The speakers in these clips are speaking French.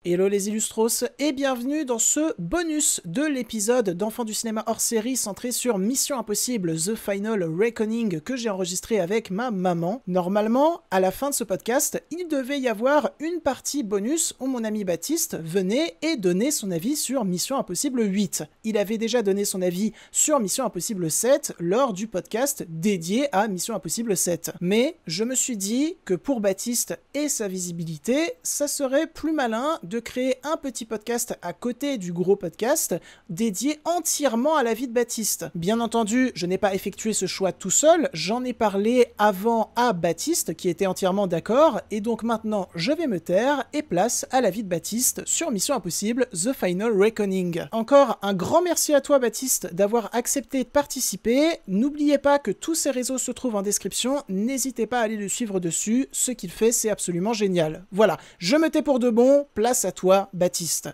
Hello les Illustros et bienvenue dans ce bonus de l'épisode d'Enfants du cinéma hors série centré sur Mission Impossible The Final Reckoning que j'ai enregistré avec ma maman. Normalement, à la fin de ce podcast, il devait y avoir une partie bonus où mon ami Baptiste venait et donnait son avis sur Mission Impossible 8. Il avait déjà donné son avis sur Mission Impossible 7 lors du podcast dédié à Mission Impossible 7. Mais je me suis dit que pour Baptiste et sa visibilité, ça serait plus malin de créer un petit podcast à côté du gros podcast dédié entièrement à la vie de Baptiste. Bien entendu, je n'ai pas effectué ce choix tout seul, j'en ai parlé avant à Baptiste qui était entièrement d'accord et donc maintenant je vais me taire et place à la vie de Baptiste sur Mission Impossible The Final Reckoning. Encore un grand merci à toi Baptiste d'avoir accepté de participer. N'oubliez pas que tous ces réseaux se trouvent en description, n'hésitez pas à aller le suivre dessus, ce qu'il fait c'est absolument génial. Voilà, je me tais pour de bon, place à toi, Baptiste.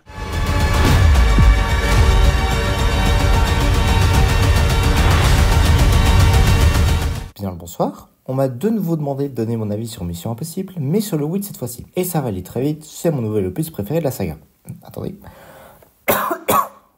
Bien le bonsoir. On m'a de nouveau demandé de donner mon avis sur Mission Impossible, mais sur le 8 cette fois-ci. Et ça va aller très vite, c'est mon nouvel opus préféré de la saga. Attendez.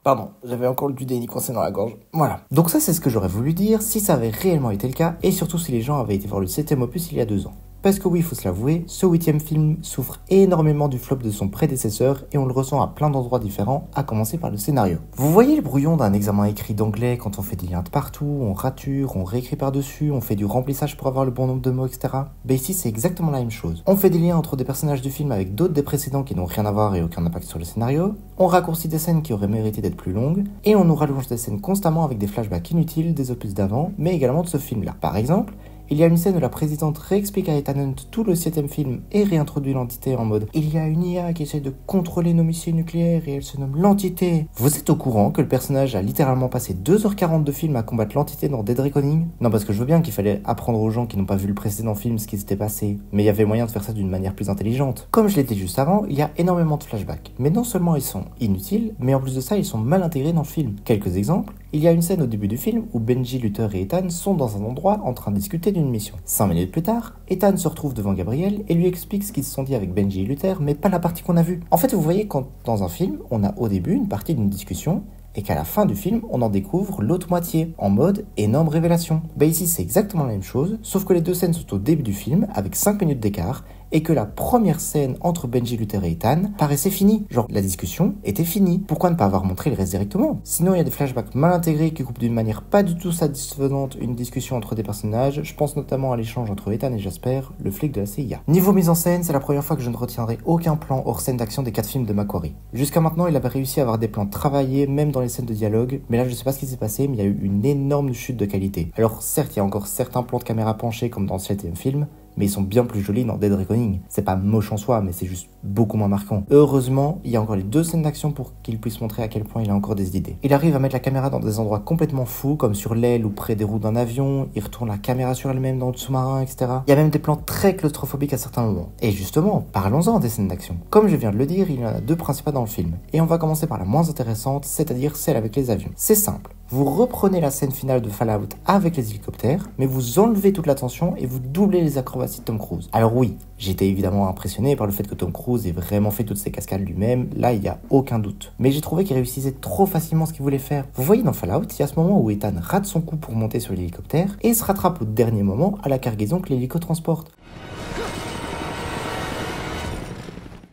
Pardon, j'avais encore du déni coincé dans la gorge. Voilà. Donc ça, c'est ce que j'aurais voulu dire si ça avait réellement été le cas, et surtout si les gens avaient été voir le 7ème opus il y a 2 ans. Parce que oui, il faut se l'avouer, ce 8ème film souffre énormément du flop de son prédécesseur et on le ressent à plein d'endroits différents, à commencer par le scénario. Vous voyez le brouillon d'un examen écrit d'anglais quand on fait des liens de partout, on rature, on réécrit par-dessus, on fait du remplissage pour avoir le bon nombre de mots, etc. Ben ici, c'est exactement la même chose. On fait des liens entre des personnages du film avec d'autres des précédents qui n'ont rien à voir et aucun impact sur le scénario, on raccourcit des scènes qui auraient mérité d'être plus longues, et on nous rallonge des scènes constamment avec des flashbacks inutiles des opus d'avant, mais également de ce film-là. Par exemple, il y a une scène où la présidente réexplique à Ethan Hunt tout le 7ème film et réintroduit l'entité en mode « Il y a une IA qui essaie de contrôler nos missiles nucléaires et elle se nomme l'entité ». Vous êtes au courant que le personnage a littéralement passé 2h40 de film à combattre l'entité dans Dead Reckoning ? Non, parce que je veux bien qu'il fallait apprendre aux gens qui n'ont pas vu le précédent film ce qui s'était passé, mais il y avait moyen de faire ça d'une manière plus intelligente. Comme je l'ai dit juste avant, il y a énormément de flashbacks, mais non seulement ils sont inutiles, mais en plus de ça, ils sont mal intégrés dans le film. Quelques exemples. Il y a une scène au début du film où Benji, Luther et Ethan sont dans un endroit en train de discuter d'une mission. 5 minutes plus tard, Ethan se retrouve devant Gabriel et lui explique ce qu'ils se sont dit avec Benji et Luther, mais pas la partie qu'on a vue. En fait, vous voyez, quand dans un film, on a au début une partie d'une discussion, et qu'à la fin du film, on en découvre l'autre moitié, en mode énorme révélation. Bah ici, c'est exactement la même chose, sauf que les deux scènes sont au début du film, avec 5 minutes d'écart, et que la première scène entre Benji, Luther et Ethan paraissait finie. Genre, la discussion était finie. Pourquoi ne pas avoir montré le reste directement ? Sinon, il y a des flashbacks mal intégrés qui coupent d'une manière pas du tout satisfaisante une discussion entre des personnages. Je pense notamment à l'échange entre Ethan et Jasper, le flic de la CIA. Niveau mise en scène, c'est la première fois que je ne retiendrai aucun plan hors scène d'action des 4 films de Macquarie. Jusqu'à maintenant, il avait réussi à avoir des plans travaillés, même dans les scènes de dialogue, mais là, je sais pas ce qui s'est passé, mais il y a eu une énorme chute de qualité. Alors, certes, il y a encore certains plans de caméra penchés comme dans le 7ème film, mais ils sont bien plus jolis dans Dead Reckoning. C'est pas moche en soi, mais c'est juste beaucoup moins marquant. Heureusement, il y a encore les 2 scènes d'action pour qu'il puisse montrer à quel point il a encore des idées. Il arrive à mettre la caméra dans des endroits complètement fous, comme sur l'aile ou près des roues d'un avion, il retourne la caméra sur elle-même dans le sous-marin, etc. Il y a même des plans très claustrophobiques à certains moments. Et justement, parlons-en des scènes d'action. Comme je viens de le dire, il y en a 2 principales dans le film. Et on va commencer par la moins intéressante, c'est-à-dire celle avec les avions. C'est simple. Vous reprenez la scène finale de Fallout avec les hélicoptères, mais vous enlevez toute la tension et vous doublez les acrobaties de Tom Cruise. Alors oui, j'étais évidemment impressionné par le fait que Tom Cruise ait vraiment fait toutes ces cascades lui-même, là il n'y a aucun doute. Mais j'ai trouvé qu'il réussissait trop facilement ce qu'il voulait faire. Vous voyez dans Fallout, il y a ce moment où Ethan rate son coup pour monter sur l'hélicoptère et se rattrape au dernier moment à la cargaison que l'hélico transporte.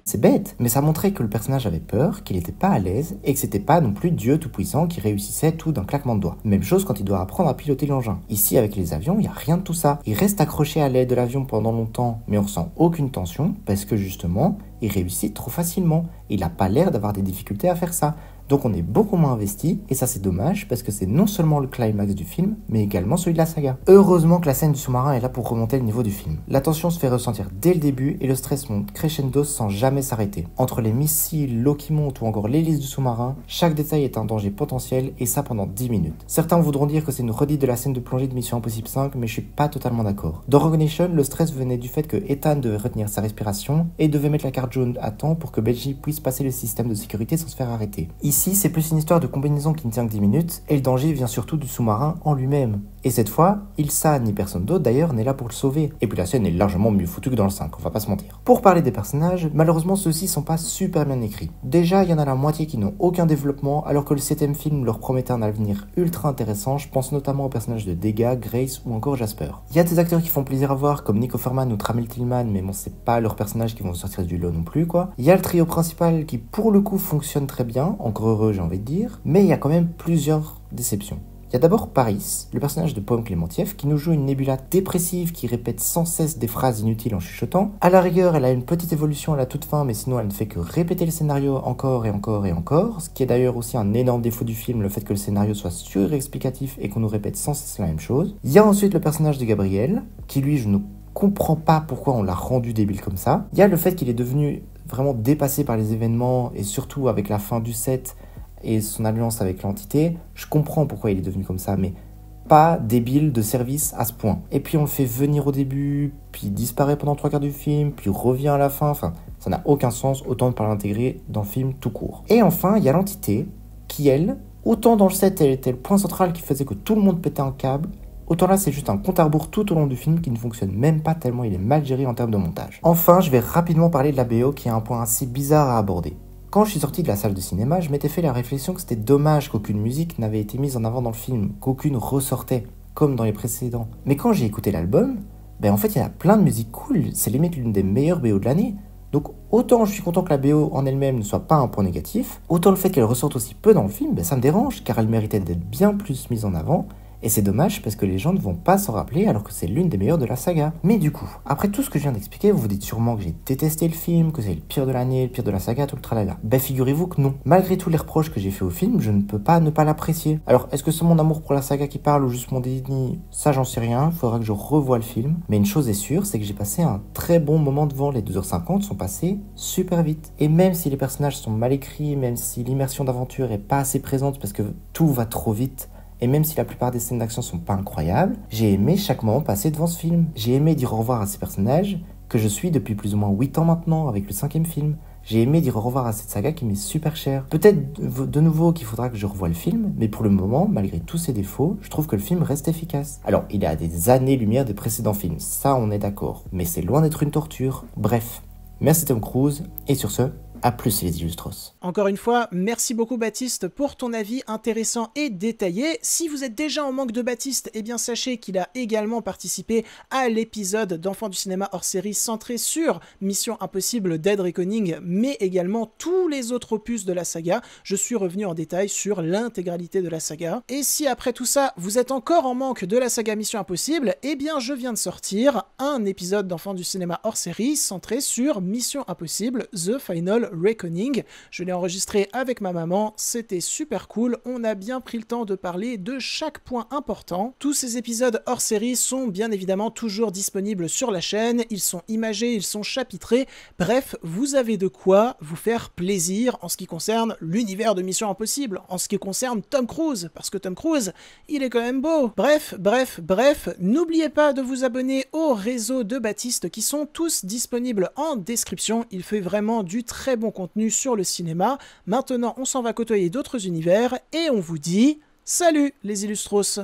C'est bête, mais ça montrait que le personnage avait peur, qu'il était pas à l'aise, et que c'était pas non plus Dieu tout-puissant qui réussissait tout d'un claquement de doigts. Même chose quand il doit apprendre à piloter l'engin. Ici, avec les avions, il y a rien de tout ça. Il reste accroché à l'aile de l'avion pendant longtemps, mais on ressent aucune tension, parce que justement, il réussit trop facilement. Il a pas l'air d'avoir des difficultés à faire ça. Donc on est beaucoup moins investi, et ça c'est dommage, parce que c'est non seulement le climax du film, mais également celui de la saga. Heureusement que la scène du sous-marin est là pour remonter le niveau du film. La tension se fait ressentir dès le début, et le stress monte crescendo sans jamais s'arrêter. Entre les missiles, l'eau qui monte ou encore l'hélice du sous-marin, chaque détail est un danger potentiel, et ça pendant 10 minutes. Certains voudront dire que c'est une redite de la scène de plongée de Mission Impossible 5, mais je suis pas totalement d'accord. Dans Rogue Nation, le stress venait du fait que Ethan devait retenir sa respiration, et devait mettre la carte jaune à temps pour que Benji puisse passer le système de sécurité sans se faire arrêter. Ici, c'est plus une histoire de combinaison qui ne tient que 10 minutes, et le danger vient surtout du sous-marin en lui-même. Et cette fois, Ilsa ni personne d'autre d'ailleurs n'est là pour le sauver. Et puis la scène est largement mieux foutue que dans le 5, on va pas se mentir. Pour parler des personnages, malheureusement ceux-ci sont pas super bien écrits. Déjà, il y en a la moitié qui n'ont aucun développement, alors que le 7ème film leur promettait un avenir ultra intéressant. Je pense notamment aux personnages de Dega, Grace ou encore Jasper. Il y a des acteurs qui font plaisir à voir, comme Nick Offerman ou Tramell Tillman, mais bon, c'est pas leurs personnages qui vont sortir du lot non plus, quoi. Il y a le trio principal qui, pour le coup, fonctionne très bien, encore heureux, j'ai envie de dire, mais il y a quand même plusieurs déceptions. Il y a d'abord Paris, le personnage de Pomme Clémentieff, qui nous joue une Nebula dépressive qui répète sans cesse des phrases inutiles en chuchotant. À la rigueur, elle a une petite évolution à la toute fin, mais sinon elle ne fait que répéter le scénario encore et encore et encore, ce qui est d'ailleurs aussi un énorme défaut du film, le fait que le scénario soit surexplicatif et qu'on nous répète sans cesse la même chose. Il y a ensuite le personnage de Gabriel, qui lui, je ne comprends pas pourquoi on l'a rendu débile comme ça. Il y a le fait qu'il est devenu vraiment dépassé par les événements, et surtout avec la fin du set, et son alliance avec l'entité, je comprends pourquoi il est devenu comme ça, mais pas débile de service à ce point. Et puis on le fait venir au début, puis disparaît pendant 3 quarts du film, puis revient à la fin, enfin, ça n'a aucun sens, autant de pas l'intégrer dans le film tout court. Et enfin, il y a l'entité, qui elle, autant dans le set, elle était le point central qui faisait que tout le monde pétait un câble, autant là c'est juste un compte à rebours tout au long du film qui ne fonctionne même pas tellement il est mal géré en termes de montage. Enfin, je vais rapidement parler de la BO qui est un point assez bizarre à aborder. Quand je suis sorti de la salle de cinéma, je m'étais fait la réflexion que c'était dommage qu'aucune musique n'avait été mise en avant dans le film, qu'aucune ressortait, comme dans les précédents. Mais quand j'ai écouté l'album, en fait il y a plein de musiques cool, c'est limite l'une des meilleures BO de l'année. Donc autant je suis content que la BO en elle-même ne soit pas un point négatif, autant le fait qu'elle ressorte aussi peu dans le film, ça me dérange, car elle méritait d'être bien plus mise en avant. Et c'est dommage parce que les gens ne vont pas s'en rappeler alors que c'est l'une des meilleures de la saga. Mais du coup, après tout ce que je viens d'expliquer, vous vous dites sûrement que j'ai détesté le film, que c'est le pire de l'année, le pire de la saga, tout le tralala. Figurez-vous que non. Malgré tous les reproches que j'ai fait au film, je ne peux pas ne pas l'apprécier. Alors, est-ce que c'est mon amour pour la saga qui parle ou juste mon déni? Ça, j'en sais rien, il faudra que je revoie le film. Mais une chose est sûre, c'est que j'ai passé un très bon moment devant. Les 2h50 sont passés super vite. Et même si les personnages sont mal écrits, même si l'immersion d'aventure est pas assez présente parce que tout va trop vite, et même si la plupart des scènes d'action sont pas incroyables, j'ai aimé chaque moment passé devant ce film. J'ai aimé dire au revoir à ces personnages que je suis depuis plus ou moins 8 ans maintenant avec le 5e film. J'ai aimé dire au revoir à cette saga qui m'est super chère. Peut-être de nouveau qu'il faudra que je revoie le film, mais pour le moment, malgré tous ses défauts, je trouve que le film reste efficace. Alors, il est à des années-lumière des précédents films, ça on est d'accord, mais c'est loin d'être une torture. Bref, merci Tom Cruise, et sur ce, à plus les Illustros. Encore une fois, merci beaucoup Baptiste pour ton avis intéressant et détaillé. Si vous êtes déjà en manque de Baptiste, eh bien sachez qu'il a également participé à l'épisode d'Enfants du cinéma hors série centré sur Mission Impossible Dead Reckoning, mais également tous les autres opus de la saga. Je suis revenu en détail sur l'intégralité de la saga. Et si après tout ça, vous êtes encore en manque de la saga Mission Impossible, eh bien je viens de sortir un épisode d'Enfants du cinéma hors série centré sur Mission Impossible The Final Reckoning. Je l'ai enregistré avec ma maman, c'était super cool, on a bien pris le temps de parler de chaque point important. Tous ces épisodes hors série sont bien évidemment toujours disponibles sur la chaîne, ils sont imagés, ils sont chapitrés, bref, vous avez de quoi vous faire plaisir en ce qui concerne l'univers de Mission Impossible, en ce qui concerne Tom Cruise, parce que Tom Cruise, il est quand même beau. Bref, n'oubliez pas de vous abonner au réseau de Baptiste qui sont tous disponibles en description, il fait vraiment du très bon contenu sur le cinéma. Maintenant, on s'en va côtoyer d'autres univers et on vous dit salut les Illustros.